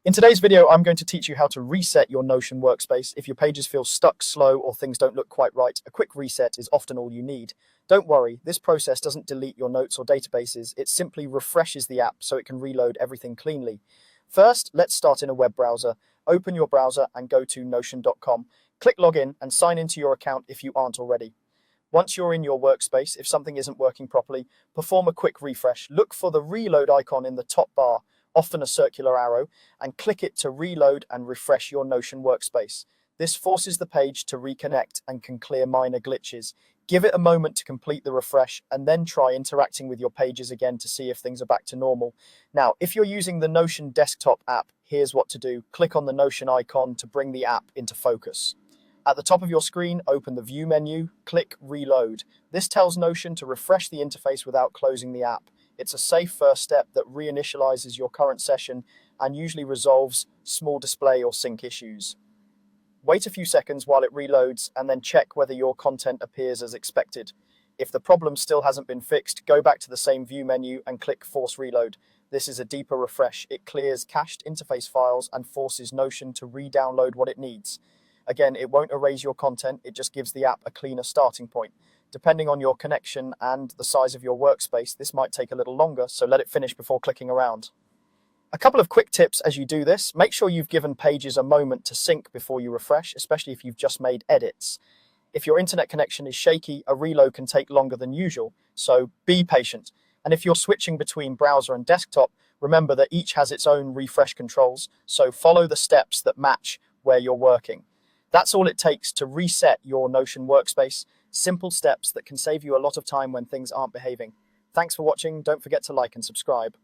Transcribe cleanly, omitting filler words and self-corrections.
In today's video, I'm going to teach you how to reset your Notion workspace. If your pages feel stuck, slow, or things don't look quite right, a quick reset is often all you need. Don't worry, this process doesn't delete your notes or databases, it simply refreshes the app so it can reload everything cleanly. First, let's start in a web browser. Open your browser and go to notion.com. Click login and sign into your account if you aren't already. Once you're in your workspace, if something isn't working properly, perform a quick refresh. Look for the reload icon in the top bar, often a circular arrow, and click it to reload and refresh your Notion workspace. This forces the page to reconnect and can clear minor glitches. Give it a moment to complete the refresh and then try interacting with your pages again to see if things are back to normal. Now, if you're using the Notion desktop app, here's what to do. Click on the Notion icon to bring the app into focus. At the top of your screen, open the View menu, click Reload. This tells Notion to refresh the interface without closing the app. It's a safe first step that reinitializes your current session and usually resolves small display or sync issues. Wait a few seconds while it reloads and then check whether your content appears as expected. If the problem still hasn't been fixed, go back to the same View menu and click Force Reload. This is a deeper refresh. It clears cached interface files and forces Notion to re-download what it needs. Again, it won't erase your content, it just gives the app a cleaner starting point. Depending on your connection and the size of your workspace, this might take a little longer, so let it finish before clicking around. A couple of quick tips as you do this. Make sure you've given pages a moment to sync before you refresh, especially if you've just made edits. If your internet connection is shaky, a reload can take longer than usual, so be patient. And if you're switching between browser and desktop, remember that each has its own refresh controls, so follow the steps that match where you're working. That's all it takes to reset your Notion workspace. Simple steps that can save you a lot of time when things aren't behaving. Thanks for watching. Don't forget to like and subscribe.